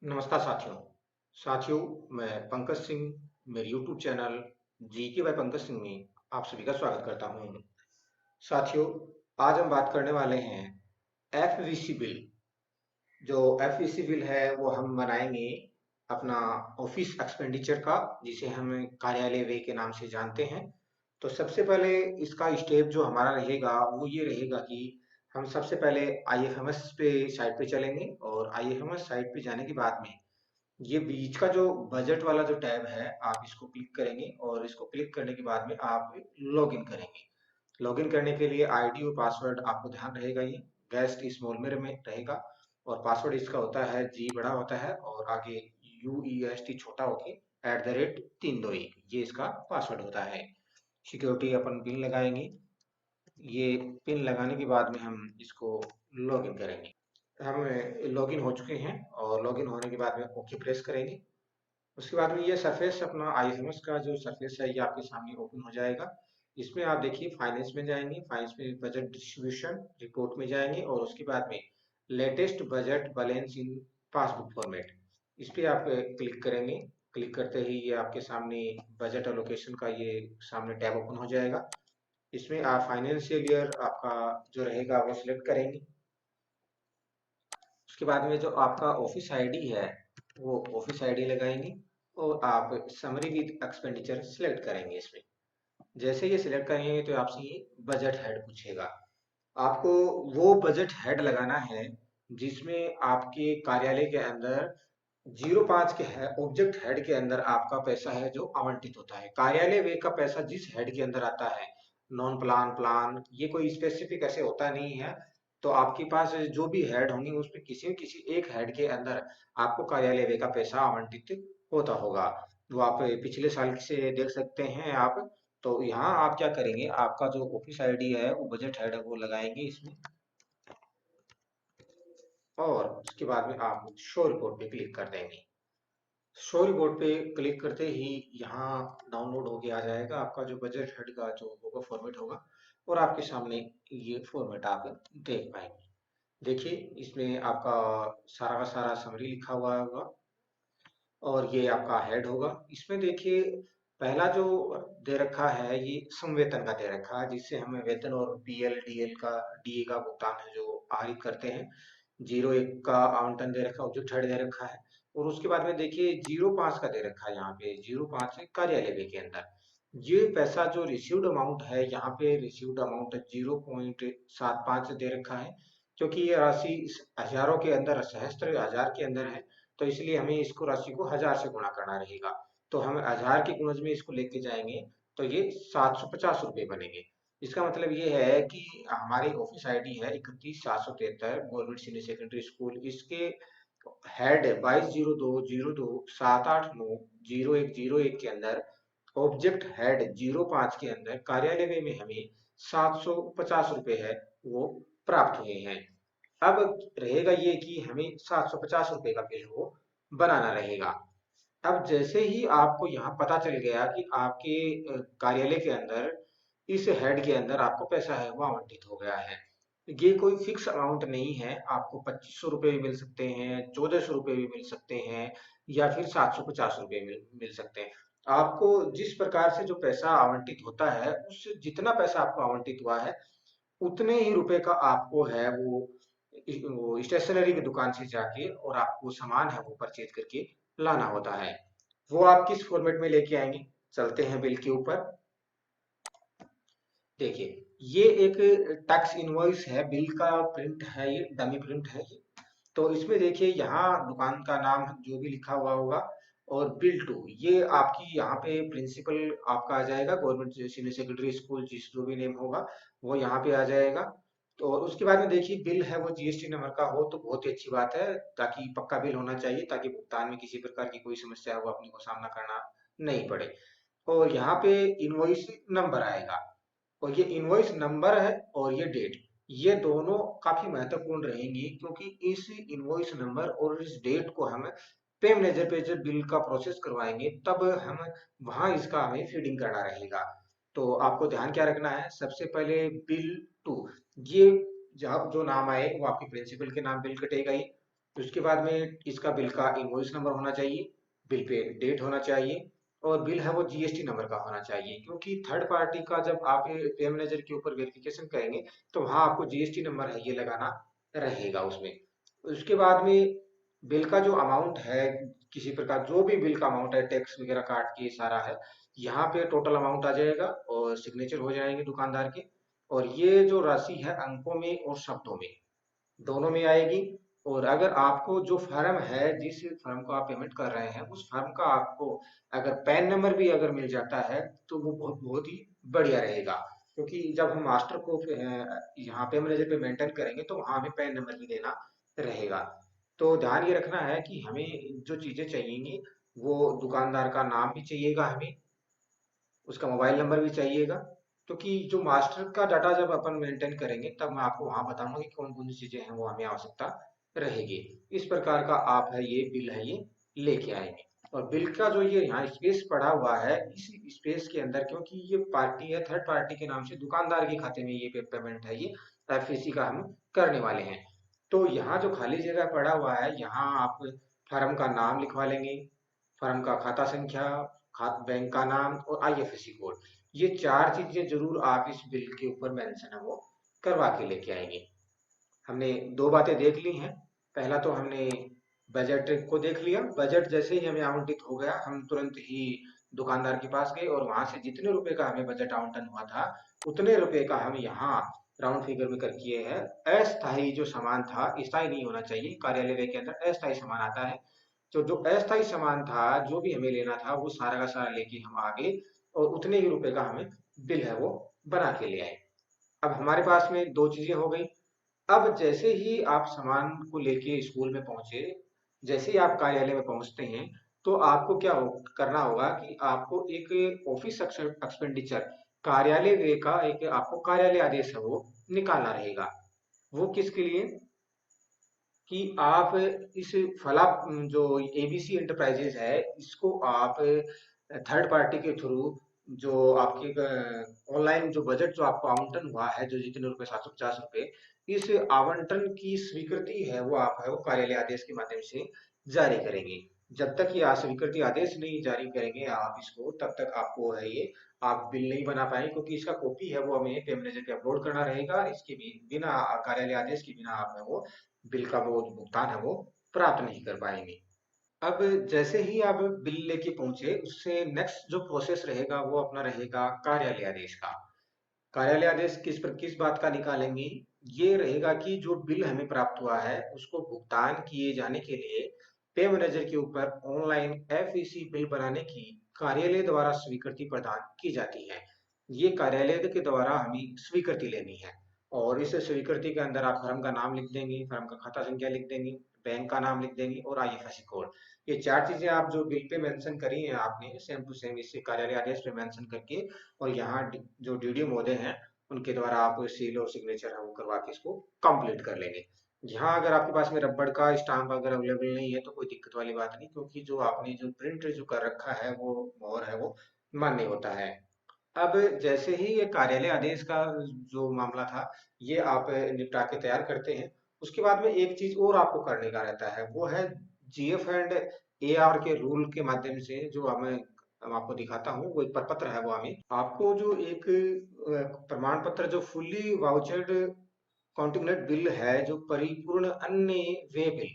नमस्कार साथियों। साथियों, मैं पंकज सिंह मेरे यूट्यूब चैनल जी के बाय पंकज सिंह में आप सभी का स्वागत करता हूं। साथियों, आज हम बात करने वाले हैं एफवीसी बिल। जो एफवीसी बिल है वो हम बनाएंगे अपना ऑफिस एक्सपेंडिचर का, जिसे हम कार्यालय व्यय के नाम से जानते हैं। तो सबसे पहले इसका स्टेप जो हमारा रहेगा वो ये रहेगा कि हम सबसे पहले आईएफएमएस पे साइट पे चलेंगे, और आईएफएमएस साइट पे जाने के बाद में ये बीच का जो बजट वाला जो टैब है आप इसको क्लिक करेंगे, और इसको क्लिक करने के बाद में आप लॉगिन करेंगे। लॉगिन करने के लिए आईडी और पासवर्ड आपको ध्यान रहेगा, ये गेस्ट स्मॉल में रहेगा, और पासवर्ड इसका होता है जी बड़ा होता है और आगे UEST छोटा होके @321, ये इसका पासवर्ड होता है। सिक्योरिटी अपन पिन लगाएंगे। ये पिन लगाने के बाद में हम इसको लॉगिन करेंगे। हम लॉगिन हो चुके हैं, और लॉगिन होने के बाद में ओके प्रेस करेंगे। उसके बाद में ये सरफेस अपना आईएफएमएस का जो सरफेस है ये आपके सामने ओपन हो जाएगा। इसमें आप देखिए फाइनेंस में जाएंगे, फाइनेंस में बजट डिस्ट्रीब्यूशन रिपोर्ट में जाएंगे, और उसके बाद में latest budget balance in passbook format, इस पे आप क्लिक करेंगे। क्लिक करते ही ये आपके सामने बजट एलोकेशन का ये सामने टैब ओपन हो जाएगा। इसमें आप फाइनेंशियल ईयर आपका जो रहेगा वो सिलेक्ट करेंगे। उसके बाद में जो आपका ऑफिस आईडी है वो ऑफिस आईडी लगाएंगे, और आप समरी विद एक्सपेंडिचर सिलेक्ट करेंगे। इसमें जैसे ये सिलेक्ट करेंगे तो आपसे ये बजट हेड पूछेगा। आपको वो बजट हेड लगाना है जिसमें आपके कार्यालय के अंदर 05 के है ऑब्जेक्ट हेड के अंदर आपका पैसा है जो आवंटित होता है। कार्यालय व्यय का पैसा जिस हेड के अंदर आता है, नॉन प्लान प्लान ये कोई स्पेसिफिक ऐसे होता नहीं है। तो आपके पास जो भी हेड होंगे उसमें किसी न किसी एक हेड के अंदर आपको कार्यालय व्यय का पैसा आवंटित होता होगा। वो आप पिछले साल से देख सकते हैं आप। तो यहाँ आप क्या करेंगे, आपका जो ऑफिस आईडी है वो बजट हेड है वो लगाएंगे इसमें, और उसके बाद में आप शो रिपोर्ट पे क्लिक कर देंगे। शो रिपोर्ट पे क्लिक करते ही यहाँ डाउनलोड होके आ जाएगा आपका जो बजट हेड का जो होगा फॉर्मेट होगा, और आपके सामने ये फॉर्मेट आप देख पाएंगे। देखिए, इसमें आपका सारा का सारा समरी लिखा हुआ होगा, और ये आपका हेड होगा। इसमें देखिए, पहला जो दे रखा है ये संवेतन का दे रखा है, जिससे हमें वेतन और पीएल डीएल का डीए का भुगतान है जो आहरित करते हैं। 01 का आवंटन दे रखा है, ऑब्जेक्ट हेड दे रखा है। और उसके बाद में देखिए 05 का दे रखा है, यहाँ पे 05 है कार्यालय व्यय के अंदर। ये पैसा जो रिसीव्ड अमाउंट है, यहाँ पे रिसीव्ड अमाउंट 0.75 दे रखा है, क्योंकि ये राशि हजारों के अंदर, सहस्त्र हजार के अंदर है। तो इसलिए हमें इसको राशि को 1000 से गुणा करना रहेगा। तो हम 1000 के गुणज में इसको लेके जाएंगे तो ये 750 रुपये बनेंगे। इसका मतलब ये है कि हमारी ऑफिस आईडी है 31,773 गवर्नमेंट सीनियर सेकेंडरी स्कूल, इसके हेड 22020278901001 के अंदर ऑब्जेक्ट हेड 05 के अंदर कार्यालय में हमें 750 रुपये है वो प्राप्त हुए हैं। अब रहेगा ये कि हमें 750 रुपये का बिल वो बनाना रहेगा। अब जैसे ही आपको यहाँ पता चल गया कि आपके कार्यालय के अंदर इस हेड के अंदर आपको पैसा है वो आवंटित हो गया है। ये कोई फिक्स अमाउंट नहीं है, आपको 2500 रुपये भी मिल सकते हैं, 1400 रुपये भी मिल सकते हैं, या फिर 750 रुपये मिल सकते हैं। आपको जिस प्रकार से जो पैसा आवंटित होता है, उससे जितना पैसा आपको आवंटित हुआ है उतने ही रुपए का आपको है वो स्टेशनरी की दुकान से जाके और आपको सामान है वो परचेज करके लाना होता है। वो आप किस फॉर्मेट में लेके आएंगे, चलते हैं बिल के ऊपर। देखिए, ये एक टैक्स इनवॉइस है, बिल का प्रिंट है, ये डमी प्रिंट है ये। तो इसमें देखिए यहाँ दुकान का नाम जो भी लिखा हुआ होगा, और बिल टू ये आपकी यहाँ पे प्रिंसिपल आपका आ जाएगा, गवर्नमेंट सीनियर सेकेंडरी स्कूल जिस जो भी नेम होगा वो यहाँ पे आ जाएगा। तो और उसके बाद में देखिए बिल है वो जीएसटी नंबर का हो तो बहुत ही अच्छी बात है, ताकि पक्का बिल होना चाहिए, ताकि भुगतान में किसी प्रकार की कोई समस्या हो अपने को सामना करना नहीं पड़े। और यहाँ पे इनवॉइस नंबर आएगा, और ये इनवॉइस नंबर है और ये डेट, ये दोनों काफी महत्वपूर्ण रहेंगी, क्योंकि इस इनवॉइस नंबर और इस डेट को हम पे मैनेजर पे जब बिल का प्रोसेस करवाएंगे तब हम वहां इसका हमें फीडिंग करना रहेगा। तो आपको ध्यान क्या रखना है, सबसे पहले बिल टू, ये जहाँ जो नाम आए वो आपके प्रिंसिपल के नाम बिल कटेगा ये। उसके बाद में इसका बिल का इनवॉइस नंबर होना चाहिए, बिल पे डेट होना चाहिए और बिल है वो जीएसटी नंबर का होना चाहिए, क्योंकि थर्ड पार्टी का जब आप पे मैनेजर के ऊपर वेरिफिकेशन करेंगे तो वहाँ आपको जीएसटी नंबर है ये लगाना रहेगा उसमें। उसके बाद में बिल का जो अमाउंट है, किसी प्रकार जो भी बिल का अमाउंट है टैक्स वगैरह काट के सारा है, यहाँ पे टोटल अमाउंट आ जाएगा और सिग्नेचर हो जाएंगे दुकानदार के। और ये जो राशि है अंकों में और शब्दों में दोनों में आएगी। और अगर आपको जो फर्म है, जिस फर्म को आप पेमेंट कर रहे हैं, उस फर्म का आपको अगर पैन नंबर भी अगर मिल जाता है तो वो बहुत बहुत ही बढ़िया रहेगा, क्योंकि जब हम मास्टर को यहाँ पे मैनेजर पे मेंटेन करेंगे तो वहाँ हमें पैन नंबर भी देना रहेगा। तो ध्यान ये रखना है कि हमें जो चीजें चाहिएंगी वो दुकानदार का नाम भी चाहिएगा, हमें उसका मोबाइल नंबर भी चाहिएगा, क्योंकि जो मास्टर का डाटा जब अपन मेंटेन करेंगे तब मैं आपको वहां बताऊंगा कि कौन कौन सी चीजें हैं वो हमें आवश्यकता रहेगी। इस प्रकार का आप है ये बिल है ये लेके आएंगे। और बिल का जो ये यहाँ स्पेस पड़ा हुआ है, इस स्पेस के अंदर, क्योंकि ये पार्टी है थर्ड पार्टी के नाम से, दुकानदार के खाते में ये पेमेंट है ये एफईसी का हम करने वाले हैं। तो यहाँ जो खाली जगह पड़ा हुआ है यहाँ आप फर्म का नाम लिखवा लेंगे, फर्म का खाता संख्या, बैंक का नाम और आईएफएससी कोड। ये चार चीजें जरूर आप इस बिल के ऊपर मेंशन है वो करवा के लेके आएंगे। हमने दो बातें देख ली हैं। पहला तो हमने बजट को देख लिया, बजट जैसे ही हमें आवंटित हो गया हम तुरंत ही दुकानदार के पास गए और वहां से जितने रुपए का हमें बजट आवंटन हुआ था उतने रुपए का हम यहाँ राउंड फिगर में कर किए हैं। अस्थायी जो सामान था, स्थायी नहीं होना चाहिए, कार्यालय व्यय के अंदर अस्थायी सामान आता है, तो जो अस्थायी सामान था जो भी हमें लेना था वो सारा का सारा लेके हम आ गए और उतने ही रुपए का हमें बिल है वो बना के ले आए। अब हमारे पास में दो चीजें हो गई। अब जैसे ही आप सामान को लेके स्कूल में पहुंचे, जैसे ही आप कार्यालय में पहुंचते हैं, तो आपको क्या करना होगा कि आपको एक ऑफिस एक्सपेंडिचर, कार्यालय व्यय का एक आपको कार्यालय आदेश है वो निकालना रहेगा। वो किसके लिए? कि आप इस फला जो एबीसी एंटरप्राइजेज है इसको आप थर्ड पार्टी के थ्रू जो आपके ऑनलाइन जो बजट जो आपको आवंटन हुआ है, जो जितने रुपए 750 रुपए, इस आवंटन की स्वीकृति है वो आप है वो कार्यालय आदेश के माध्यम से जारी करेंगे। जब तक ये स्वीकृति आदेश नहीं जारी करेंगे आप इसको, तब तक आपको है ये आप बिल नहीं बना पाएंगे, क्योंकि इसका कॉपी है वो हमें पे मैनेजर पे अपलोड करना रहेगा। इसके भी बिना कार्यालय आदेश के बिना आप है वो बिल का वो भुगतान है वो प्राप्त नहीं कर पाएंगे। अब जैसे ही आप बिल लेके पहुंचे उससे नेक्स्ट जो प्रोसेस रहेगा वो अपना रहेगा कार्यालय आदेश का। कार्यालय आदेश किस बात का निकालेंगे? ये रहेगा कि जो बिल हमें प्राप्त हुआ है उसको भुगतान किए जाने के लिए पे मैनेजर के ऊपर ऑनलाइन एफईसी बिल बनाने की कार्यालय द्वारा स्वीकृति प्रदान की जाती है। ये कार्यालय के द्वारा हमें स्वीकृति लेनी है और इस स्वीकृति के अंदर आप फर्म का नाम लिख देंगे, फर्म का खाता संख्या लिख देंगे, बैंक का नाम लिख देंगे और आईएफएससी कोड। ये चार चीजें आप जो बिल पे मेंशन करी है आपने सेम टू सेम इस कार्यालय आदेश पे मेंशन करके और यहाँ जो डीडीओ महोदय हैं उनके द्वारा आप सील और सिग्नेचर है वो करवा के इसको कंप्लीट कर लेंगे। यहाँ अगर आपके पास में रबड़ का स्टाम्प अगर अवेलेबल नहीं है तो कोई दिक्कत वाली बात नहीं, क्योंकि जो आपने जो प्रिंट जो कर रखा है वो मोहर है वो मान्य होता है। अब जैसे ही ये कार्यालय आदेश का जो मामला था ये आप निपटा के तैयार करते हैं, उसके बाद में एक चीज और आपको करने का रहता है वो है जीएफ एंड एआर के रूल के माध्यम से जो हमें हम आपको दिखाता हूँ, वो एक प्रपत्र है वो हमें आपको जो एक प्रमाण पत्र जो फुल्ली वाउचर्ड कॉन्टिनेंट बिल है, जो परिपूर्ण अन्य वे बिल,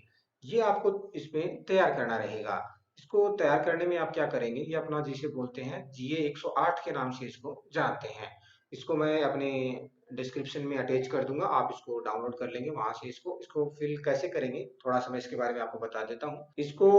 ये आपको इसमें तैयार करना रहेगा। इसको तैयार करने में आप क्या करेंगे, ये अपना जिसे बोलते हैं जीए 108 के नाम से इसको जानते हैं। इसको मैं अपने डिस्क्रिप्शन में अटैच कर दूंगा, आप इसको डाउनलोड कर लेंगे वहां से। इसको इसको फिल कैसे करेंगे थोड़ा सा मैं इसके बारे में आपको बता देता हूँ। इसको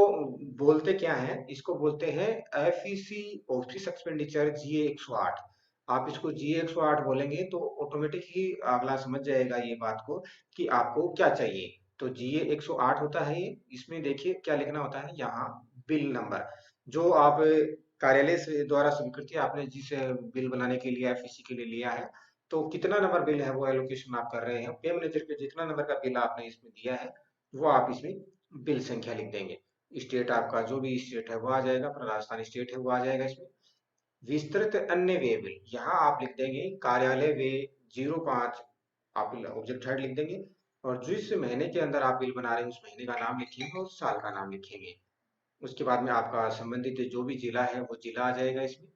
बोलते क्या है, इसको बोलते हैं एफईसी ऑफिस एक्सपेंडिचर जीए 108। आप इसको जी 108 बोलेंगे तो ऑटोमेटिक ही अगला समझ जाएगा ये बात को कि आपको क्या चाहिए। तो जी 108 होता है ये, इसमें देखिए क्या लिखना होता है यहाँ, बिल नंबर, जो आप कार्यालय से द्वारा स्वीकृति आपने जिस बिल बनाने के लिए एफईसी के लिए लिया है, तो कितना नंबर बिल है वो एलोकेशन आप कर रहे हैं, पे मैनेजर पे जितना नंबर का बिल आपने इसमें दिया है वो आप इसमें बिल संख्या लिख देंगे। स्टेट आपका जो भी स्टेट है वो आ जाएगा, अपना राजस्थान स्टेट है वो आ जाएगा इसमें। विस्तृत अन्य व्यय बिल यहाँ आप लिख देंगे कार्यालय व्यय 05, आप ऑब्जेक्ट हेड लिख देंगे। और जिस महीने के अंदर आप बिल बना रहे हैं उस महीने का नाम लिखेंगे और साल का नाम लिखेंगे। उसके बाद में आपका संबंधित जो भी जिला है वो जिला आ जाएगा इसमें।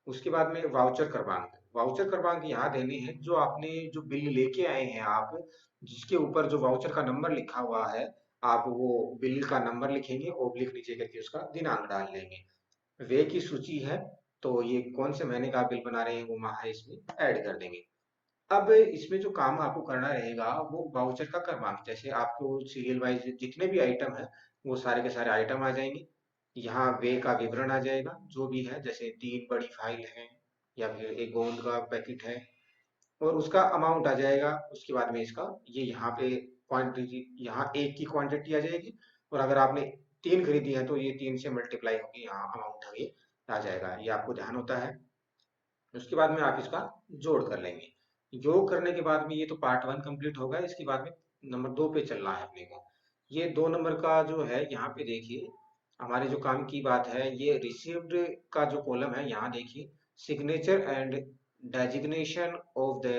उसके बाद में वाउचर क्रमांक, वाउचर क्रमांक यहाँ देने हैं जो आपने जो बिल लेके आए हैं आप, जिसके ऊपर जो वाउचर का नंबर लिखा हुआ है, आप वो बिल का नंबर लिखेंगे, ओब्लिक नीचे करके उसका दिनांक डाल देंगे। वे की सूची है, तो ये कौन से महीने का आप बिल बना रहे हैं वो माह इसमें ऐड कर देंगे। अब इसमें जो काम आपको करना रहेगा वो वाउचर का क्रमांक, जैसे आपको सीरियल वाइज जितने भी आइटम है वो सारे के सारे आइटम आ जाएंगे। यहाँ वे का विवरण आ जाएगा जो भी है, जैसे 3 बड़ी फाइल है या फिर एक गोंद का पैकेट है, और उसका अमाउंट आ जाएगा। उसके बाद में इसका ये यहाँ पे क्वांटिटी, यहाँ एक की क्वांटिटी आ जाएगी, और अगर आपने 3 खरीदी है तो ये 3 से मल्टीप्लाई होगी, यहाँ अमाउंट है ये आ जाएगा, ये आपको ध्यान होता है। उसके बाद में आप इसका जोड़ कर लेंगे। जोड़ करने के बाद में ये तो पार्ट 1 कंप्लीट होगा। इसके बाद में नंबर 2 पे चलना है अपने को। ये 2 नंबर का जो है यहाँ पे देखिए, हमारे जो काम की बात है, ये रिसीव्ड का जो कॉलम है यहाँ देखिए, signature and designation of the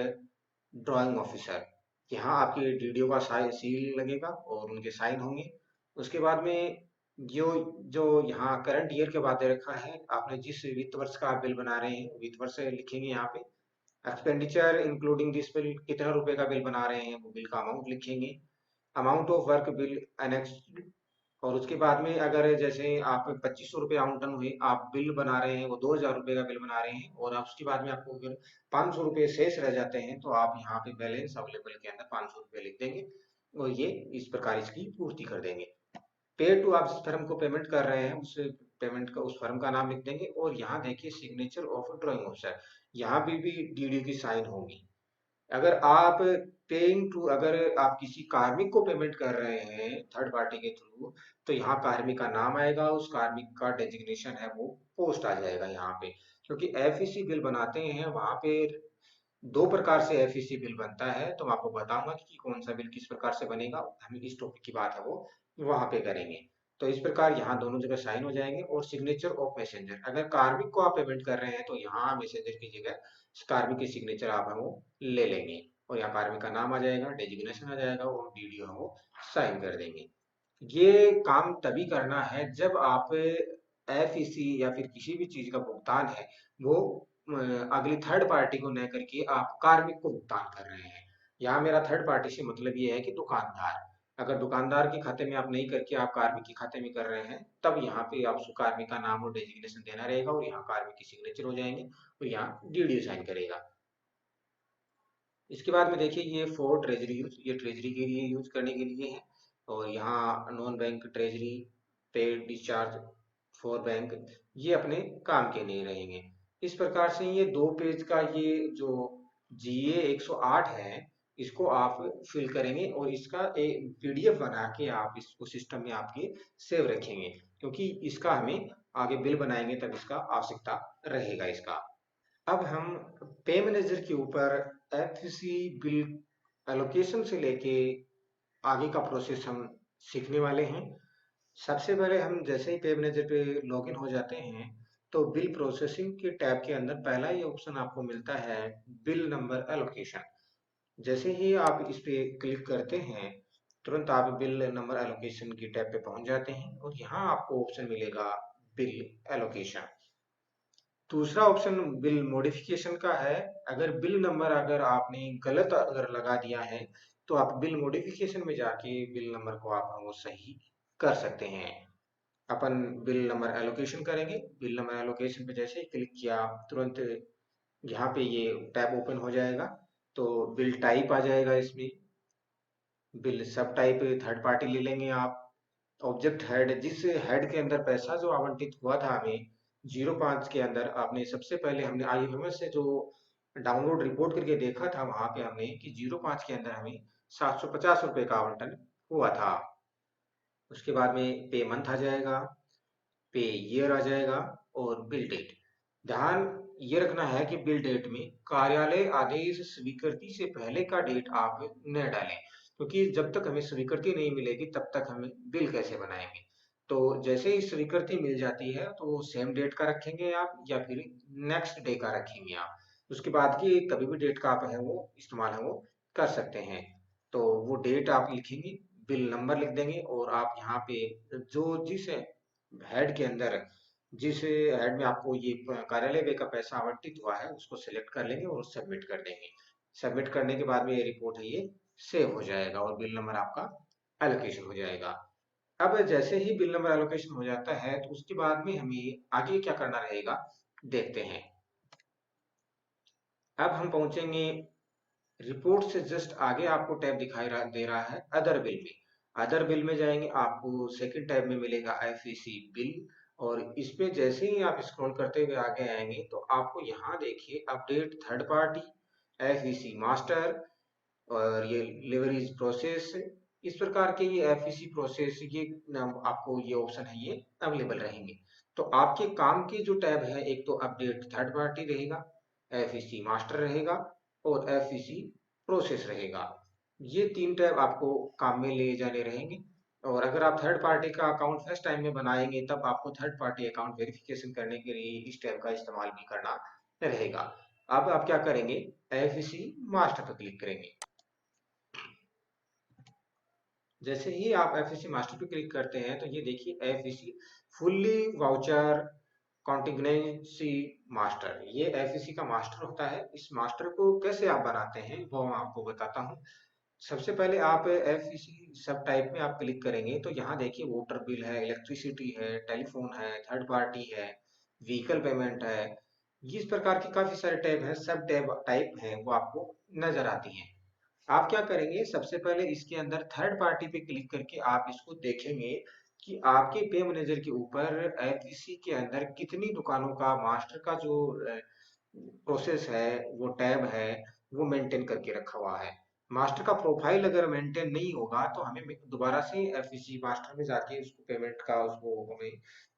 drawing officer. यहाँ आपके डीडीओ का सील लगेगा और उनके साइन होंगे। उसके बाद में जो जो यहाँ करंट ईयर के बाद दे रखा है, आपने जिस वित्त वर्ष का आप बिल बना रहे हैं वित्त वर्ष लिखेंगे यहाँ पे। एक्सपेंडिचर इंक्लूडिंग दिस बिल, कितना रुपए का बिल बना रहे हैं वो बिल का अमाउंट लिखेंगे। Amount of work bill annexed. और उसके बाद में अगर जैसे आप 2500 रुपये आवंटन हुए, आप बिल बना रहे हैं वो 2000 रुपये का बिल बना रहे हैं, और आप उसके बाद में आपको अगर 500 रुपये शेष रह जाते हैं तो आप यहाँ पे बैलेंस अवेलेबल के अंदर 500 रुपये लिख देंगे, और ये इस प्रकार इसकी पूर्ति कर देंगे। पे टू, आप जिस फर्म को पेमेंट कर रहे हैं उस पेमेंट का, उस फर्म का नाम लिख देंगे, और यहाँ देखिए सिग्नेचर ऑफ ड्राइंग ऑफिसर, यहाँ भी डीडी की साइन होगी। अगर आप पेइंग टू, अगर आप किसी कार्मिक को पेमेंट कर रहे हैं थर्ड पार्टी के थ्रू, तो यहाँ कार्मिक का नाम आएगा, उस कार्मिक का डेजिग्नेशन है वो पोस्ट आ जाएगा यहाँ पे। क्योंकि एफईसी बिल बनाते हैं वहां पे 2 प्रकार से एफईसी बिल बनता है, तो मैं आपको बताऊंगा कि कौन सा बिल किस प्रकार से बनेगा, हम इस टॉपिक की बात है वो वहां पे करेंगे। तो इस प्रकार यहाँ दोनों जगह साइन हो जाएंगे। और सिग्नेचर ऑफ मैसेंजर, अगर कार्मिक को आप पेमेंट कर रहे हैं तो यहाँ मैसेंजर की जगह कार्मिक की सिग्नेचर आप है वो ले लेंगे, और यहाँ कार्मिक का नाम आ जाएगा, डेजिग्नेशन आ जाएगा, और डीडीओ है वो साइन कर देंगे। ये काम तभी करना है जब आप एफईसी या फिर किसी भी चीज का भुगतान है वो अगली थर्ड पार्टी को न करके आप कार्मिक को भुगतान कर रहे हैं। यहाँ मेरा थर्ड पार्टी से मतलब ये है कि दुकानदार, अगर दुकानदार के खाते में आप नहीं करके आप कार्मिक के खाते में कर रहे हैं, तब यहाँ पे आप कार्मिक का नाम और डेजिग्नेशन देना रहेगा, और यहाँ कार्मिक की सिग्नेचर हो जाएंगे, और यहाँ डीडीओ साइन करेगा। इसके बाद में देखिए ये फॉर ट्रेजरी यूज, ये ट्रेजरी के लिए यूज करने के लिए है। और यहाँ non bank treasury, paid discharge for bank, ये अपने काम के नहीं रहेंगे। इस प्रकार से ये 2 पेज का ये जो जीए 108 है, इसको आप फिल करेंगे, और इसका एक पीडीएफ बना के आप इसको सिस्टम में आपके सेव रखेंगे, क्योंकि इसका हमें आगे बिल बनाएंगे तब इसका आवश्यकता रहेगा इसका। अब हम पे मैनेजर के ऊपर एफसी बिल एलोकेशन से लेके आगे का प्रोसेस हम सीखने वाले हैं। सबसे पहले हम जैसे ही पे मैनेजर पे लॉगिन हो जाते हैं, तो बिल प्रोसेसिंग के टैब के अंदर पहला ये ऑप्शन आपको मिलता है, बिल नंबर एलोकेशन। जैसे ही आप इस पे क्लिक करते हैं, तुरंत आप बिल नंबर एलोकेशन की टैब पे पहुंच जाते हैं, और यहाँ आपको ऑप्शन मिलेगा बिल एलोकेशन। दूसरा ऑप्शन बिल मॉडिफिकेशन का है। अगर बिल नंबर अगर आपने गलत अगर लगा दिया है, तो आप बिल मॉडिफिकेशन में जाके बिल नंबर को आप वो सही कर सकते हैं। अपन बिल नंबर एलोकेशन करेंगे। बिल नंबर एलोकेशन पे जैसे ही क्लिक किया, तुरंत यहाँ पे ये टैब ओपन हो जाएगा। तो बिल टाइप आ जाएगा इसमें, बिल सब टाइप थर्ड पार्टी ले लेंगे आप। ऑब्जेक्ट हेड, जिस हेड के अंदर पैसा जो आवंटित हुआ था हमें 05 के अंदर, आपने सबसे पहले हमने आईएमएस से जो डाउनलोड रिपोर्ट करके देखा था, वहां पे हमने कि 05 के अंदर हमें 750 रुपये का आवंटन हुआ था। उसके बाद में पे मंथ आ जाएगा, पे ईयर आ जाएगा, और बिल डेट। ध्यान ये रखना है कि बिल डेट में कार्यालय आदेश स्वीकृति से पहले का डेट आप न डालें, क्योंकि जब तक हमें स्वीकृति नहीं मिलेगी तब तक हमें बिल कैसे बनाएंगे। तो जैसे ही स्वीकृति मिल जाती है तो सेम डेट का रखेंगे आप, या फिर नेक्स्ट डे का रखेंगे आप। उसके बाद की कभी भी डेट का आप है वो इस्तेमाल है वो कर सकते हैं। तो वो डेट आप लिखेंगे, बिल नंबर लिख देंगे और आप यहाँ पे जो जिस हेड के अंदर जिस हेड में आपको ये कार्यालय व्यय का पैसा आवंटित हुआ है उसको सिलेक्ट कर लेंगे और सबमिट कर देंगे। सबमिट करने के बाद में ये रिपोर्ट है ये सेव हो जाएगा और बिल नंबर आपका एलोकेशन हो जाएगा। अब जैसे ही बिल नंबर एलोकेशन हो जाता है तो उसके बाद में हमें आगे क्या करना रहेगा देखते हैं। अब हम पहुंचेंगे रिपोर्ट से जस्ट आगे आपको टैब दे रहा है अदर बिल में। अदर बिल में जाएंगे आपको सेकंड टैब में मिलेगा एफईसी बिल और इसमें जैसे ही आप स्क्रॉल करते हुए आगे आएंगे तो आपको यहाँ देखिए update third party FEC master और ये लिवरेज प्रोसेस, इस प्रकार के ये एफईसी प्रोसेस ये आपको ये ऑप्शन है ये अवेलेबल रहेंगे। तो आपके काम की जो टैब है एक तो अपडेट थर्ड पार्टी रहेगा, एफईसी मास्टर रहेगा और एफईसी प्रोसेस रहेगा। ये तीन टैब आपको काम में ले जाने रहेंगे। और अगर आप थर्ड पार्टी का अकाउंट फर्स्ट टाइम में बनाएंगे तब आपको थर्ड पार्टी अकाउंट वेरिफिकेशन करने के लिए इस टैब का इस्तेमाल भी करना रहेगा। अब आप क्या करेंगे, एफईसी मास्टर पर क्लिक करेंगे। जैसे ही आप एफईसी मास्टर पे क्लिक करते हैं तो ये देखिए एफईसी फुल्ली वाउचर कॉन्टिग्नेंसी मास्टर, ये एफईसी का मास्टर होता है। इस मास्टर को कैसे आप बनाते हैं वो मैं आपको बताता हूँ। सबसे पहले आप एफईसी सब टाइप में आप क्लिक करेंगे तो यहाँ देखिए वाटर बिल है, इलेक्ट्रिसिटी है, टेलीफोन है, थर्ड पार्टी है, व्हीकल पेमेंट है, इस प्रकार के काफी सारे टैब हैं, सब टैब टाइप हैं वो आपको नजर आती हैं। आप क्या करेंगे, सबसे पहले इसके अंदर थर्ड पार्टी पे क्लिक करके आप इसको देखेंगे कि आपके पे मैनेजर के ऊपर एफईसी के अंदर कितनी दुकानों का मास्टर का जो प्रोसेस है वो टैब है वो मेंटेन करके रखा हुआ है। मास्टर का प्रोफाइल अगर मेंटेन नहीं होगा तो हमें दोबारा से एफईसी मास्टर में जाके उसको पेमेंट का उसको हमें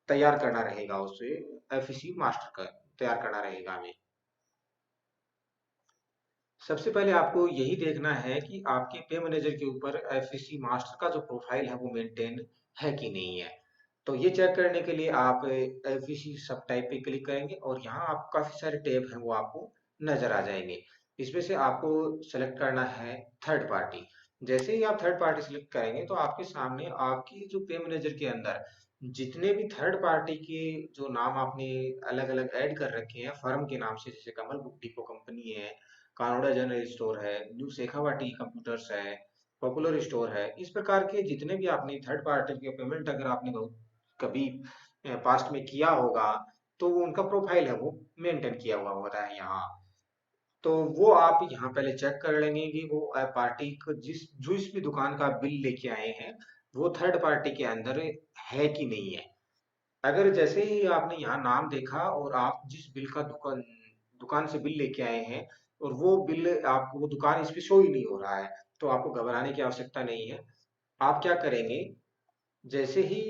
तैयार करना रहेगा, उससे एफईसी मास्टर का तैयार करना रहेगा हमें। सबसे पहले आपको यही देखना है कि आपके पे मैनेजर के ऊपर एफएससी मास्टर का जो प्रोफाइल है वो मेंटेन है कि नहीं है। तो ये चेक करने के लिए आप एफएससी सब टाइप पे क्लिक करेंगे और यहाँ आप काफी सारे टैब हैं वो आपको नजर आ जाएंगे। इसमें से आपको सेलेक्ट करना है थर्ड पार्टी। जैसे ही आप थर्ड पार्टी सेलेक्ट करेंगे तो आपके सामने आपकी जो पे मैनेजर के अंदर जितने भी थर्ड पार्टी के जो नाम आपने अलग अलग ऐड कर रखे हैं फर्म के नाम से, जैसे कमल बुक डिपो कंपनी है, कानोडा जनरल स्टोर है, न्यू शेखावाटी कंप्यूटर्स है, पॉपुलर स्टोर है, इस प्रकार के जितने भी आपने थर्ड पार्टी के पेमेंट अगर आपने बहुत कभी पास्ट में किया होगा तो वो उनका प्रोफाइल है वो मेंटेन किया हुआ होता है यहाँ। तो वो आप यहाँ पहले चेक कर लेंगे कि वो पार्टी को जिस भी दुकान का बिल लेके आए हैं वो थर्ड पार्टी के अंदर है कि नहीं है। अगर जैसे ही आपने यहाँ नाम देखा और आप जिस बिल का दुकान दुकान से बिल लेके आए हैं और वो बिल आपको वो दुकान इस पे शो ही नहीं हो रहा है तो आपको घबराने की आवश्यकता नहीं है। आप क्या करेंगे, जैसे ही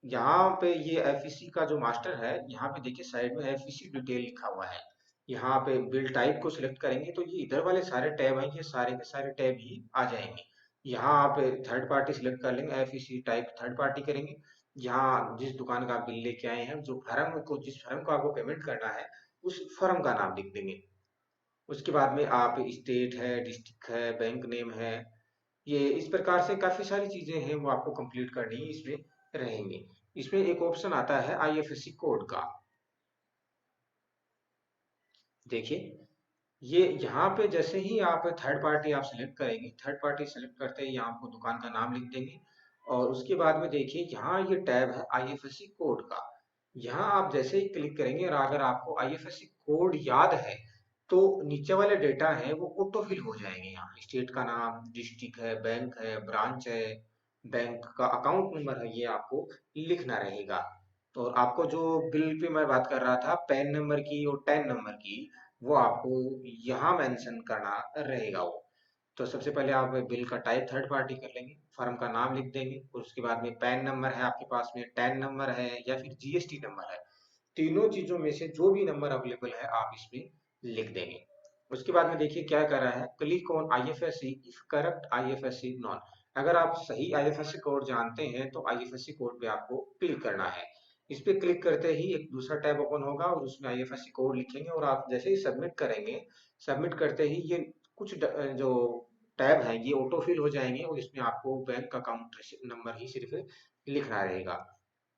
यहाँ पे ये एफईसी का जो मास्टर है यहाँ पे देखिए साइड में एफईसी डिटेल लिखा हुआ है, यहाँ पे बिल टाइप को सिलेक्ट करेंगे तो ये इधर वाले सारे टैब हैं ये सारे के सारे टैब ही आ जाएंगे। यहाँ आप थर्ड पार्टी सिलेक्ट कर लेंगे, एफईसी टाइप थर्ड पार्टी करेंगे। यहाँ जिस दुकान का आप बिल लेके आए हैं जो फर्म को जिस फर्म को आपको पेमेंट करना है उस फर्म का नाम लिख देंगे। उसके बाद में आप स्टेट है, डिस्ट्रिक्ट है, बैंक नेम है, ये इस प्रकार से काफी सारी चीजें हैं वो आपको कंप्लीट करनी इसमें रहेंगी। इसमें एक ऑप्शन आता है आईएफएससी कोड का, देखिए ये यहाँ पे जैसे ही आप थर्ड पार्टी आप सिलेक्ट करेंगे, थर्ड पार्टी सिलेक्ट करते ही यहाँ आपको दुकान का नाम लिख देंगे और उसके बाद में देखिए यहाँ ये टैब है आईएफएससी कोड का। यहाँ आप जैसे ही क्लिक करेंगे और अगर आपको आईएफएससी कोड याद है तो नीचे वाले डेटा है वो ऑटो फिल हो जाएंगे। यहाँ स्टेट का नाम, डिस्ट्रिक्ट है, बैंक है, ब्रांच है, बैंक का अकाउंट नंबर है, ये आपको लिखना रहेगा। तो आपको जो बिल पे मैं बात कर रहा था पैन नंबर की और टैन नंबर की वो आपको यहाँ मेंशन करना रहेगा वो। तो सबसे पहले आप बिल का टाइप थर्ड पार्टी कर लेंगे, फर्म का नाम लिख देंगे, उसके बाद में पैन नंबर है आपके पास में, टैन नंबर है या फिर जीएसटी नंबर है, तीनों चीजों में से जो भी नंबर अवेलेबल है आप इसमें लिख देंगे। उसके बाद में देखिए क्या कर रहा है, click on IFSC if correct IFSC non. अगर आप सही आईएफएससी कोड जानते हैं तो आईएफएससी कोड पे आपको क्लिक करना है। इस पे क्लिक करते ही एक दूसरा टैब ओपन होगा और उसमें आईएफएससी कोड लिखेंगे और आप जैसे ही सबमिट करेंगे, सबमिट करते ही ये कुछ जो टैब हैं ये ऑटो फिल हो जाएंगे और इसमें आपको बैंक अकाउंट नंबर ही सिर्फ लिखना रहेगा।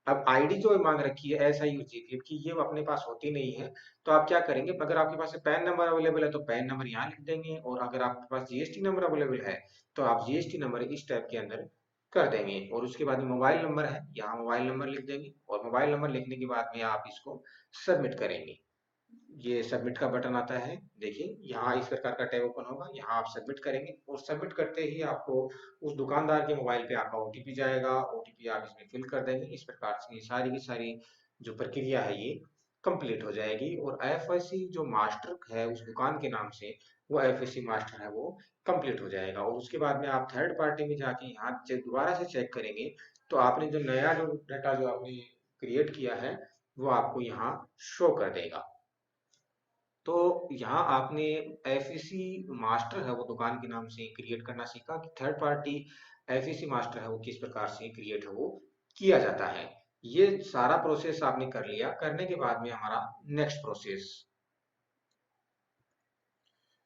अब आईडी जो मांग रखी है SIUG की ये अपने पास होती नहीं है, तो आप क्या करेंगे, अगर आपके पास पैन नंबर अवेलेबल है तो पैन नंबर यहाँ लिख देंगे, और अगर आपके पास GST नंबर अवेलेबल है तो आप GST नंबर इस टैब के अंदर कर देंगे, और उसके बाद में मोबाइल नंबर है यहाँ मोबाइल नंबर लिख देंगे, और मोबाइल नंबर लिखने के बाद में आप इसको सबमिट करेंगे। ये सबमिट का बटन आता है, देखिए यहाँ इस प्रकार का टैब ओपन होगा, यहाँ आप सबमिट करेंगे, और सबमिट करते ही आपको उस दुकानदार के मोबाइल पे आपका OTP जाएगा, OTP आप इसमें फिल कर देंगे। इस प्रकार से ये सारी की सारी जो प्रक्रिया है ये कंप्लीट हो जाएगी, और FSC जो मास्टर है उस दुकान के नाम से, वो FSC मास्टर है वो कंप्लीट हो जाएगा। और उसके बाद में आप थर्ड पार्टी में जाके यहाँ दोबारा से चेक करेंगे, तो आपने जो नया जो डाटा जो आपने क्रिएट किया है वो आपको यहाँ शो कर देगा। तो यहाँ आपने FEC मास्टर है वो दुकान के नाम से क्रिएट करना सीखा कि थर्ड पार्टी FEC मास्टर है वो किस प्रकार से क्रिएट है वो किया जाता है। ये सारा प्रोसेस आपने कर लिया, करने के बाद में हमारा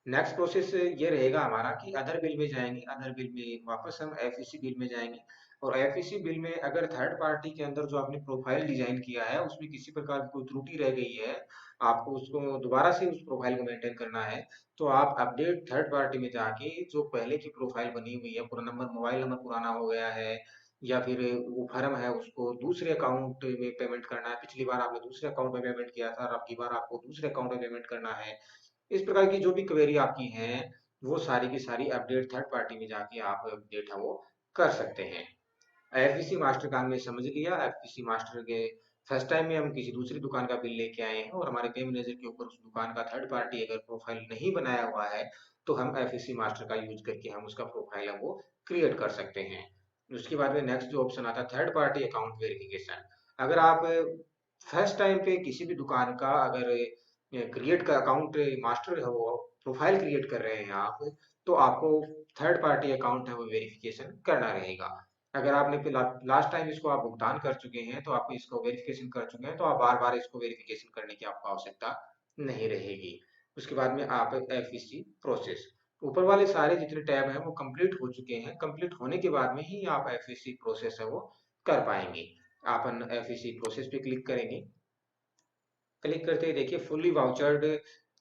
नेक्स्ट प्रोसेस ये रहेगा हमारा कि अदर बिल में जाएंगे, अदर बिल में वापस हम FEC बिल में जाएंगे, और FEC बिल में अगर थर्ड पार्टी के अंदर जो आपने प्रोफाइल डिजाइन किया है उसमें किसी प्रकार की कोई त्रुटि रह गई है, आपको उसको दोबारा से उस प्रोफाइल को मेंटेन करना है, तो आप अपडेट थर्ड पार्टी में जाके जो पहले की प्रोफाइल बनी हुई है, पूरा नंबर मोबाइल नंबर पुराना हो गया है, या फिर वो फर्म है उसको दूसरे अकाउंट में पेमेंट करना है, पिछली बार आपने दूसरे अकाउंट में पेमेंट किया था और अब की बार आपको दूसरे अकाउंट में पेमेंट करना है, इस प्रकार की जो भी क्वेरी आपकी हैं वो सारी की सारी अपडेट थर्ड पार्टी में जाके आप अपडेट है वो कर सकते हैं। FEC मास्टर का हमने समझ लिया। FEC मास्टर के फर्स्ट टाइम में हम किसी दूसरी दुकान का बिल लेके आए हैं और हमारे पे मैनेजर के ऊपर उस दुकान का थर्ड पार्टी अगर प्रोफाइल नहीं बनाया हुआ है, तो हम FEC मास्टर का यूज करके हम उसका प्रोफाइल है वो क्रिएट कर सकते हैं। उसके बाद में नेक्स्ट जो ऑप्शन आता है थर्ड पार्टी अकाउंट वेरिफिकेशन। अगर आप फर्स्ट टाइम पे किसी भी दुकान का अगर क्रिएट का अकाउंट मास्टर है वो प्रोफाइल क्रिएट कर रहे हैं आप, तो आपको थर्ड पार्टी अकाउंट है वो वेरिफिकेशन करना रहेगा। अगर आपने लास्ट टाइम इसको आप भुगतान कर चुके हैं, तो आप इसको वेरिफिकेशन कर चुके हैं, तो आप बार बार इसको वेरिफिकेशन करने की आपको आवश्यकता नहीं रहेगी। उसके बाद में आप FEC प्रोसेस, ऊपर वाले सारे जितने टैब हैं वो कंप्लीट हो चुके हैं, कंप्लीट होने के बाद में ही आप FEC प्रोसेस है वो कर पाएंगे। आप FEC प्रोसेस पे क्लिक करेंगे, क्लिक करते ही देखिए फुल्ली वाउचर्ड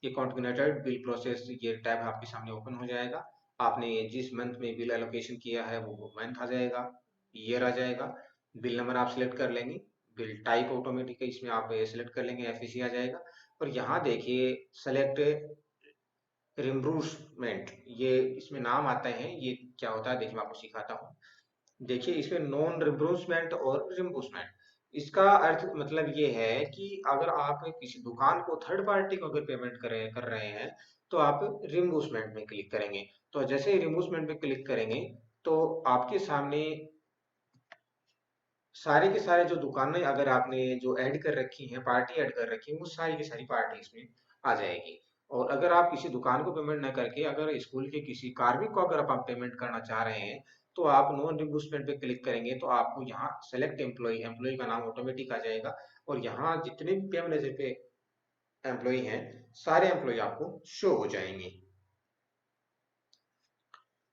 ये कॉन्टिनेंटेड बिल प्रोसेस ये टैब आपके सामने ओपन हो जाएगा। आपने जिस मंथ में बिल एलोकेशन किया है वो मंथ आ जाएगा, ईयर आ जाएगा, बिल नंबर आप सिलेक्ट कर लेंगे, बिल टाइप ऑटोमेटिक इसमें आप सिलेक्ट कर लेंगे, FEC आ जाएगा। और यहाँ देखिए सेलेक्ट रिम्बर्समेंट, ये इसमें नाम आते हैं, ये क्या होता है देखिए मैं आपको सिखाता हूँ। देखिए इसमें नॉन रिम्बर्समेंट और रिम्बर्समेंट, इसका अर्थ मतलब ये है कि अगर आप किसी दुकान को थर्ड पार्टी को अगर पेमेंट कर रहे हैं, तो आप रिम्बर्समेंट में क्लिक करेंगे। तो जैसे ही रिम्बर्समेंट में क्लिक करेंगे, तो आपके सामने सारे के सारे जो दुकानें अगर आपने जो ऐड कर रखी हैं, पार्टी ऐड कर रखी है, वो सारी की सारी पार्टी इसमें आ जाएगी। और अगर आप किसी दुकान को पेमेंट ना करके अगर स्कूल के किसी कार्मिक को अगर आप पेमेंट करना चाह रहे हैं, तो आप नॉन रिम्बर्समेंट पे क्लिक करेंगे, तो आपको यहाँ सेलेक्ट एम्प्लॉय, एम्प्लॉय का नाम ऑटोमेटिक आ जाएगा, और यहाँ जितने भी पे मैनेजर पे एम्प्लॉय हैं सारे एम्प्लॉय आपको शो हो जाएंगे।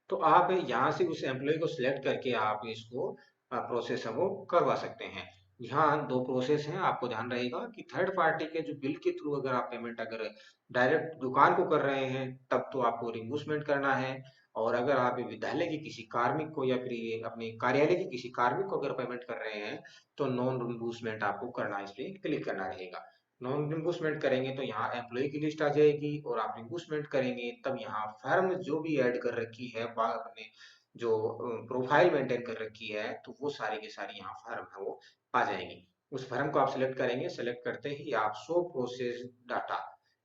तो आप यहाँ से उस एम्प्लॉय को सिलेक्ट करके आप इसको प्रोसेस है वो करवा सकते हैं। यहाँ दो प्रोसेस हैं, आपको ध्यान रहेगा कि थर्ड पार्टी के जो बिल के थ्रू अगर आप पेमेंट अगर डायरेक्ट दुकान को कर रहे हैं तब तो आपको रिम्बर्समेंट करना है, और अगर आप विद्यालय के किसी कार्मिक को या फिर ये अपने कार्यालय के किसी कार्मिक को अगर पेमेंट कर रहे हैं, तो नॉन रिम्बर्समेंट आपको करना, इस पे क्लिक करना रहेगा। नॉन रिम्बर्समेंट करेंगे तो यहाँ एम्प्लॉय की लिस्ट आ जाएगी, और आप रिम्बर्समेंट करेंगे तब यहाँ फर्म जो भी ऐड कर रखी है अपने जो प्रोफाइल मेंटेन कर रखी है, तो वो सारी की सारी यहाँ फर्म है वो आ जाएंगी। उस फर्म को आप सिलेक्ट करेंगे, सेलेक्ट करते ही आप शो प्रोसेस डाटा,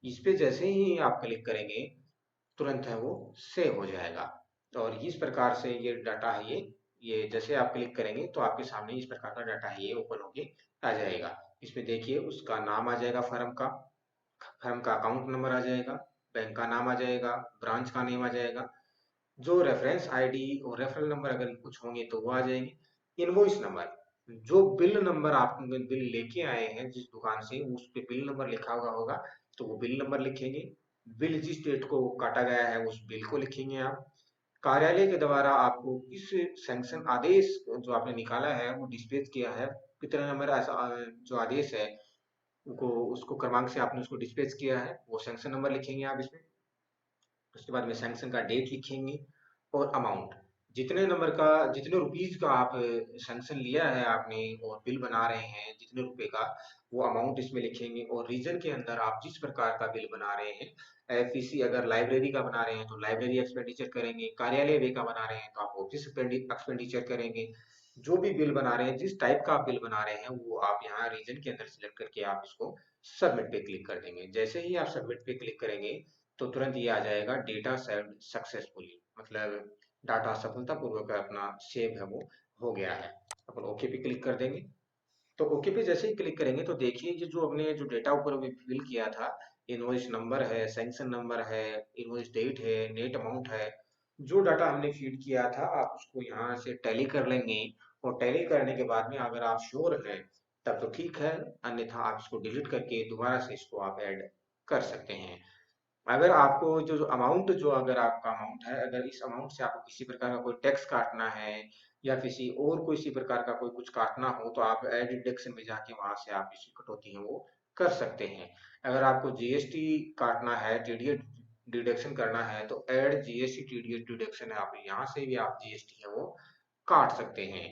इस पे जैसे ही आप क्लिक करेंगे तुरंत है वो सेव हो जाएगा। और इस प्रकार से ये डाटा है ये जैसे आप क्लिक करेंगे तो आपके सामने इस प्रकार का डाटा है ये ओपन होके आ जाएगा। इसमें देखिए उसका नाम आ जाएगा फर्म का अकाउंट नंबर आ जाएगा, बैंक का नाम आ जाएगा, ब्रांच का नेम आ जाएगा, जो रेफरेंस आईडी और रेफरल नंबर अगर कुछ होंगे तो वो आ जाएंगे। इनवॉइस नंबर, जो बिल नंबर आप बिल लेके आए हैं जिस दुकान से उस पे बिल नंबर लिखा हुआ होगा, तो वो बिल नंबर लिखेंगे। बिल जिस डेट को काटा गया है उस बिल को लिखेंगे आप। कार्यालय के द्वारा आपको किस सैंक्शन आदेश जो आपने निकाला है वो डिस्पैच किया है, कितने नंबर ऐसा जो आदेश है उनको उसको क्रमांक से आपने उसको डिस्पैच किया है, वो सैंक्शन नंबर लिखेंगे आप इसमें। उसके बाद में सैंक्शन का डेट लिखेंगे और अमाउंट, जितने नंबर का, जितने रुपीज का आप सैंक्शन लिया है आपने और बिल बना रहे हैं जितने रुपए का, वो अमाउंट इसमें लिखेंगे। और रीजन के अंदर आप जिस प्रकार का बिल बना रहे हैं, एफईसी अगर लाइब्रेरी का बना रहे हैं तो लाइब्रेरी एक्सपेंडिचर करेंगे, कार्यालय व्यय का बना रहे हैं तो आप ऑफिस एक्सपेंडिचर करेंगे। जो भी बिल बना रहे हैं, जिस टाइप का आप बिल बना रहे हैं, वो आप यहाँ रीजन के अंदर सिलेक्ट करके आप इसको सबमिट पे क्लिक कर देंगे। जैसे ही आप सबमिट पे क्लिक करेंगे तो तुरंत ये आ जाएगा डेटा सेव्ड सक्सेसफुली, मतलब डाटा सफलतापूर्वक अपना सेव है वो हो गया है। अपन ओके पे क्लिक कर देंगे। तो ओके पे जैसे ही क्लिक करेंगे तो देखिए ये जो हमने जो डेटा ऊपर में फिल किया था, इनवॉइस नंबर है, सैंक्शन नंबर है, इनवॉइस डेट है, नेट अमाउंट है, जो डाटा हमने फीड किया था आप उसको यहाँ से टैली कर लेंगे। और टैली करने के बाद में अगर आप श्योर हैं तब तो ठीक है, अन्यथा आप इसको डिलीट करके दोबारा से इसको आप ऐड कर सकते हैं। अगर आपको जो अमाउंट, जो अगर आपका अमाउंट है, अगर इस अमाउंट से आपको किसी प्रकार का कोई टैक्स काटना है या किसी और किसी प्रकार का कोई कुछ काटना हो तो आप ऐड डिडक्शन में जाके वहां से आप इसकी कटौती है वो कर सकते हैं। अगर आपको जीएसटी काटना है, टीडीएस डिडक्शन करना है तो ऐड जीएसटी टीडीएस डिडक्शन है, आप यहाँ से भी आप जीएसटी है वो काट सकते हैं।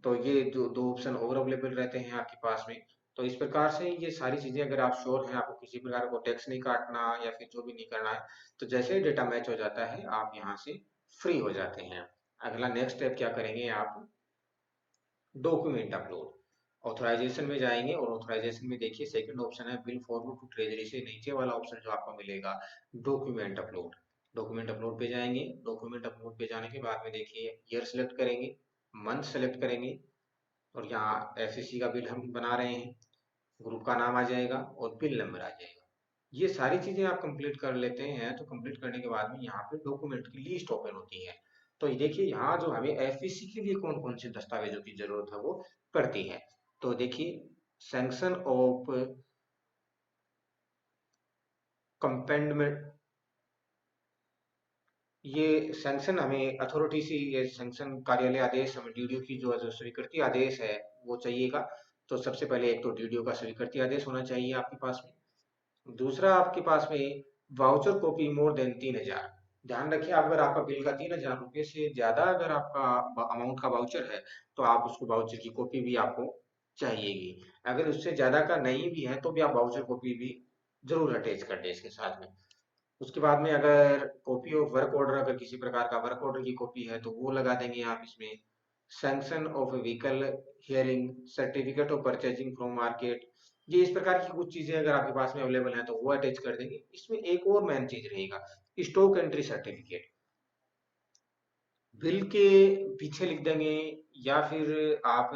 तो ये जो दो ऑप्शन और अवेलेबल रहते हैं आपके पास में। तो इस प्रकार से ये सारी चीजें, अगर आप श्योर हैं आपको किसी प्रकार को टैक्स नहीं काटना या फिर जो भी नहीं करना है, तो जैसे ही डेटा मैच हो जाता है आप यहाँ से फ्री हो जाते हैं। अगला नेक्स्ट स्टेप क्या करेंगे आप, डॉक्यूमेंट अपलोड। ऑथराइजेशन में जाएंगे और ऑथराइजेशन में देखिए सेकंड ऑप्शन है बिल फॉरवर्ड टू ट्रेजरी, से नीचे वाला ऑप्शन जो आपको मिलेगा डॉक्यूमेंट अपलोड। डॉक्यूमेंट अपलोड पे जाएंगे। डॉक्यूमेंट अपलोड पे जाने के बाद में देखिए ईयर सेलेक्ट करेंगे, मंथ सेलेक्ट करेंगे, और यहाँ एफसीसी का बिल हम बना रहे हैं, ग्रुप का नाम आ जाएगा और बिल नंबर आ जाएगा। ये सारी चीजें आप कंप्लीट कर लेते हैं तो कंप्लीट करने के बाद में यहाँ पे डॉक्यूमेंट की लिस्ट ओपन होती है। तो ये देखिए यहाँ जो हमें एफईसी के लिए कौन कौन से दस्तावेजों की जरूरत है वो पड़ती है। तो देखिए सैंक्शन ऑफ कंपेंडमेंट, ये सैंक्शन हमें अथॉरिटी से, ये सैंक्शन कार्यालय आदेश हमें डीडीओ की जो स्वीकृति आदेश है वो चाहिएगा। तो सबसे पहले एक तो डीडीओ का स्वीकृति आदेश होना चाहिए आपके पास में। दूसरा आपके पास में वाउचर कॉपी मोर देन 3000। ध्यान रखिए अगर आपका बिल का 3000 रुपये से ज्यादा अगर आपका अमाउंट का वाउचर है तो आप उसको वाउचर की कॉपी भी आपको चाहिएगी। अगर उससे ज्यादा का नहीं भी है तो भी आप वाउचर कॉपी भी जरूर अटैच कर दें इसके साथ में। उसके बाद में अगर कॉपी ऑफ वर्क ऑर्डर, अगर किसी प्रकार का वर्क ऑर्डर की कॉपी है तो वो लगा देंगे आप इसमें। Sanction of vehicle hearing, certificate of purchasing from market, ये इस प्रकार की कुछ चीजें अगर आपके पास में अवेलेबल है तो वो अटैच कर देंगे। इसमें एक और मेन चीज रहेगा, स्टॉक एंट्री सर्टिफिकेट, बिल के पीछे लिख देंगे, या फिर आप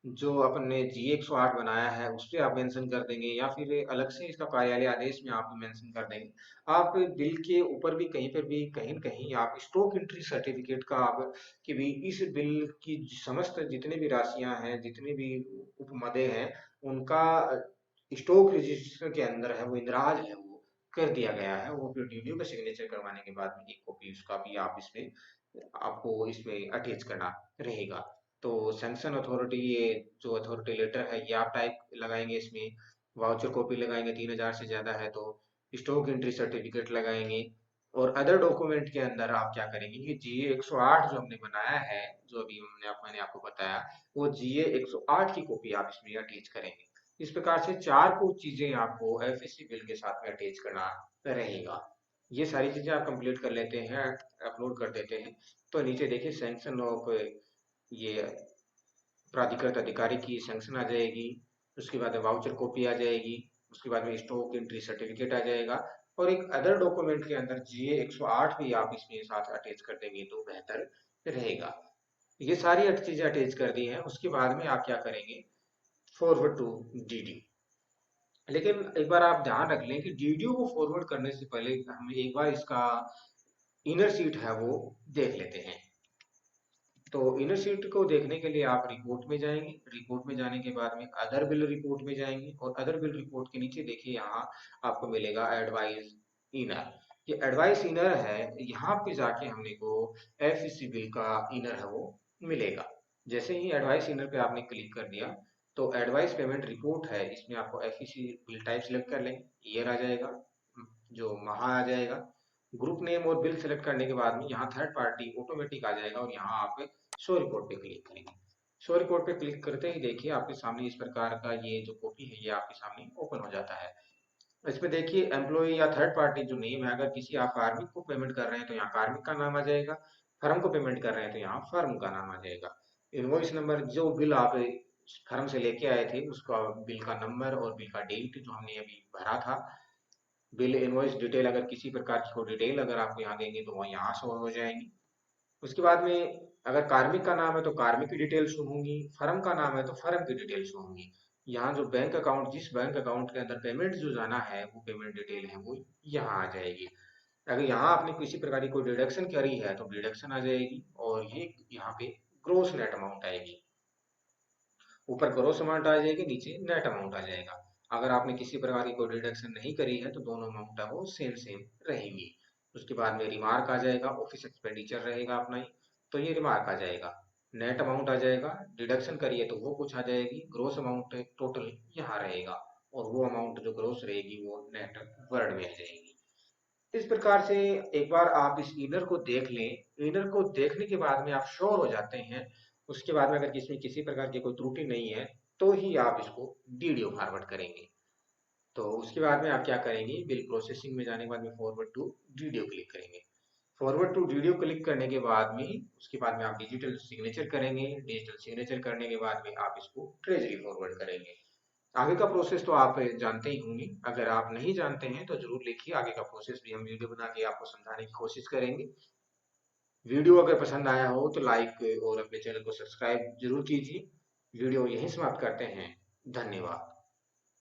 जो अपने जी 108 बनाया है उस पे आप मेंशन कर देंगे, या फिर अलग से इसका कार्यालय आदेश में आप मेंशन कर देंगे। आप बिल के ऊपर भी कहीं पर भी कहीं न कहीं आप स्टॉक एंट्री सर्टिफिकेट का आप, कि भी इस बिल की समस्त जितनी भी राशियां हैं, जितनी भी उपमदें हैं, उनका स्टॉक रजिस्टर के अंदर है वो इंदराज है वो कर दिया गया है। वो फिर डीडीओ का सिग्नेचर करवाने के बाद में एक कॉपी उसका भी आप इसमें आपको इसमें अटैच करना रहेगा। तो सैंक्शन अथॉरिटी, ये जो अथॉरिटी लेटर है ये आप टाइप लगाएंगे इसमें। वाउचर कॉपी लगाएंगे 3000 से ज्यादा है तो। स्टॉक एंट्री सर्टिफिकेट लगाएंगे। और अदर डॉक्यूमेंट के अंदर आप क्या करेंगे कि जीए 108 जो हमने बनाया है, जो अभी मैंने आपको बताया, वो जीए 108 की कॉपी आप इसमें अटैच करेंगे। इस प्रकार से चार को चीजें आपको एफएससी बिल के साथ में अटैच करना रहेगा। ये सारी चीजें आप कंप्लीट कर लेते हैं, अपलोड कर देते हैं, तो नीचे देखिए सैंक्शन ऑफ, ये प्राधिकृत अधिकारी की सैंक्शन आ जाएगी। उसके बाद में वाउचर कॉपी आ जाएगी। उसके बाद में स्टॉक एंट्री सर्टिफिकेट आ जाएगा। और एक अदर डॉक्यूमेंट के अंदर जीए 108 भी आप इसमें साथ अटैच कर देंगे तो बेहतर रहेगा। ये सारी चीजें अटैच कर दी हैं। उसके बाद में आप क्या करेंगे, फॉरवर्ड टू डीडी। लेकिन एक बार आप ध्यान रख लें कि डीडीओ को फॉरवर्ड करने से पहले हम एक बार इसका इनर सीट है वो देख लेते हैं। तो इनर शीट को देखने के लिए आप रिपोर्ट में जाएंगे। रिपोर्ट में जाने के बाद में अदर बिल रिपोर्ट में जाएंगे और अदर बिल रिपोर्ट के नीचे देखिए यहाँ आपको मिलेगा एडवाइस इनर। ये एडवाइस इनर है, यहाँ पे जाके हमने को एफईसी बिल का इनर है वो मिलेगा। जैसे ही एडवाइस इनर पे आपने क्लिक कर दिया तो एडवाइस पेमेंट रिपोर्ट है, इसमें आपको एफईसी बिल टाइप सेलेक्ट कर लेंगे, ईयर आ जाएगा, जो माह आ जाएगा। ग्रुप नेम और बिल सेलेक्ट करने के बाद में यहाँ थर्ड पार्टी ऑटोमेटिक आ जाएगा और यहाँ आप शो रिपोर्ट पे क्लिक करेंगे। शो रिपोर्ट पे क्लिक करते ही देखिए आपके सामने इस प्रकार का ये जो कॉपी है ये आपके सामने ओपन हो जाता है। इसमें देखिए एम्प्लॉय या थर्ड पार्टी जो नेम है, अगर किसी आप कार्मिक को पेमेंट कर रहे हैं तो यहाँ कार्मिक का नाम आ जाएगा, फर्म को पेमेंट कर रहे हैं तो यहाँ फर्म का नाम आ जाएगा। इनवॉइस नंबर, जो बिल आप फर्म से लेके आए थे उसका बिल का नंबर और बिल का डेट जो हमने अभी भरा था। बिल इनवॉइस डिटेल, अगर किसी प्रकार की हो डिटेल अगर आपको यहाँ देंगे तो वो यहाँ शो हो जाएंगी। उसके बाद में अगर कार्मिक का नाम है तो कार्मिक की डिटेल शो होंगी, फर्म का नाम है तो फर्म की डिटेल शो होंगी। यहाँ जो बैंक अकाउंट, जिस बैंक अकाउंट के अंदर पेमेंट जो जाना है वो पेमेंट डिटेल है वो यहाँ आ जाएगी। अगर यहाँ आपने किसी प्रकार की कोई डिडक्शन करी है तो डिडक्शन आ जाएगी और ये यहाँ पे ग्रोस नेट अमाउंट आएगी। ऊपर ग्रोस अमाउंट आ जाएगी, नीचे नेट अमाउंट आ जाएगा। अगर आपने किसी प्रकार की कोई डिडक्शन नहीं करी है तो दोनों अमाउंट है वो सेम सेम रहेंगी। उसके बाद में रिमार्क आ जाएगा, ऑफिस एक्सपेंडिचर रहेगा अपना ही, तो ये रिमार्क आ जाएगा। नेट अमाउंट आ जाएगा, डिडक्शन करिए तो वो कुछ आ जाएगी, ग्रोस अमाउंट टोटल यहाँ रहेगा और वो अमाउंट जो ग्रोस रहेगी वो नेट वर्ड में आ जाएगी। इस प्रकार से एक बार आप इस इनर को देख लें, इनर को देखने के बाद में आप श्योर हो जाते हैं। उसके बाद में अगर किसी किसी प्रकार की कोई त्रुटि नहीं है तो ही आप इसको डीडीओ फॉरवर्ड करेंगे। तो उसके बाद में आप क्या करेंगे, बिल प्रोसेसिंग में जाने के बाद में फॉरवर्ड टू डीडीओ क्लिक करेंगे। फॉरवर्ड टू डीडीओ क्लिक करने के बाद में उसके बाद में आप डिजिटल सिग्नेचर करेंगे। डिजिटल सिग्नेचर करने के बाद में आप इसको ट्रेजरी फॉरवर्ड करेंगे। आगे का प्रोसेस तो आप जानते ही होंगे, अगर आप नहीं जानते हैं तो जरूर लिखिए, आगे का प्रोसेस भी हम वीडियो बना के आपको समझाने की कोशिश करेंगे। वीडियो अगर पसंद आया हो तो लाइक और अपने चैनल को सब्सक्राइब जरूर कीजिए। वीडियो यहीं समाप्त करते हैं। धन्यवाद।